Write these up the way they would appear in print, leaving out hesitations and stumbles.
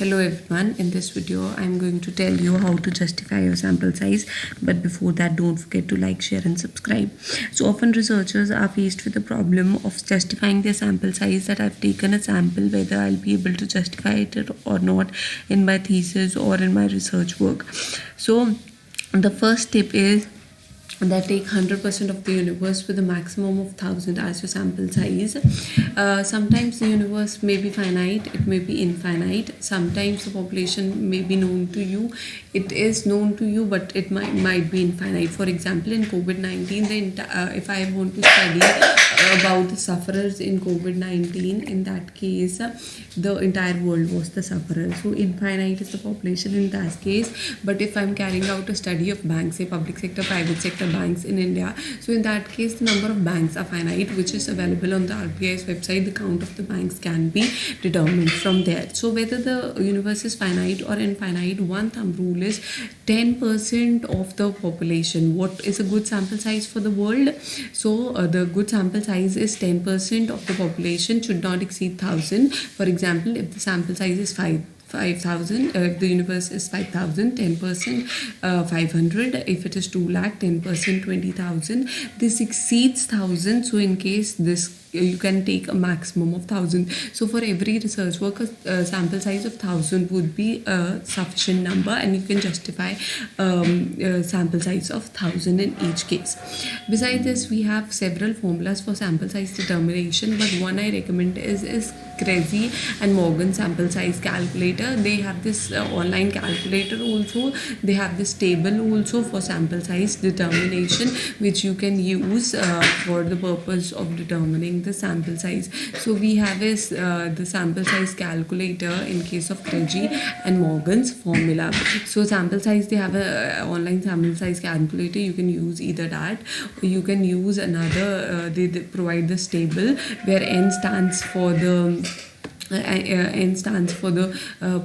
Hello everyone, in this video I'm going to tell you how to justify your sample size, but before that don't forget to like, share and subscribe. So often researchers are faced with the problem of justifying their sample size, that I've taken a sample, whether I'll be able to justify it or not in my thesis or in my research work. So the first tip is that take 100% of the universe with a maximum of 1000 as your sample size. Sometimes the universe may be finite, it may be infinite. Sometimes the population may be known to you, it is known to you, but it might be infinite. For example, in COVID-19, if I want to study about the sufferers in COVID-19, in that case the entire world was the sufferer, so infinite is the population in that case. But if I'm carrying out a study of banks, say public sector, private sector banks in India, so in that case the number of banks are finite, which is available on the RBI's website. The count of the banks can be determined from there. So whether the universe is finite or infinite, one thumb rule is 10% of the population. What is a good sample size for the world? So the good sample size is 10% of the population should not exceed 1000. For example, if the sample size is 5,000, if the universe is 5,000, 10% 500. If it is 2 lakh, 10% 20,000. This exceeds 1000, so in case this you can take a maximum of 1000. So for every research work, a sample size of 1000 would be a sufficient number, and you can justify a sample size of 1000 in each case. Besides this, we have several formulas for sample size determination, but one I recommend is Cressy and Morgan sample size calculator. They have this online calculator also. They have this table also for sample size determination, which you can use for the purpose of determining the sample size. So we have the sample size calculator in case of Cressy and Morgan's formula. So sample size, they have a online sample size calculator. You can use either that, or you can use another. They provide this table where N stands for the N stands for the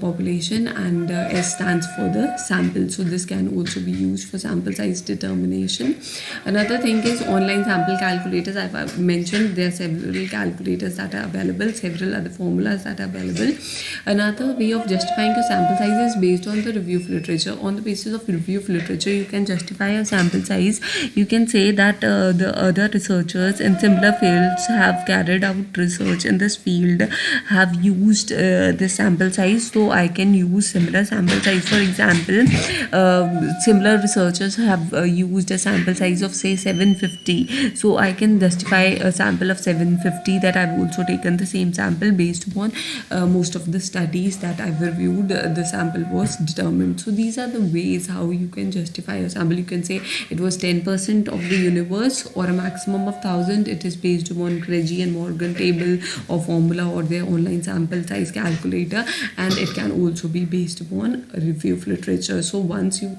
population, and S stands for the sample. So this can also be used for sample size determination. Another thing is online sample calculators. I've mentioned there are several calculators that are available, several other formulas that are available. Another way of justifying your sample size is based on the review of literature. On the basis of review of literature, you can justify a sample size. You can say that the other researchers in similar fields have carried out research in this field, have used the sample size, so I can use similar sample size. For example, similar researchers have used a sample size of say 750, so I can justify a sample of 750 that I've also taken the same sample based upon most of the studies that I've reviewed. The sample was determined. So these are the ways how you can justify a sample. You can say it was 10% of the universe or a maximum of 1000. It is based upon Cressy and Morgan table or formula or their online sample size calculator, and it can also be based upon a review of literature. So once you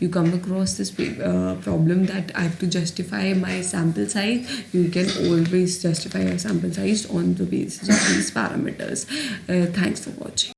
come across this problem that I have to justify my sample size, you can always justify your sample size on the basis of these parameters. Thanks for watching.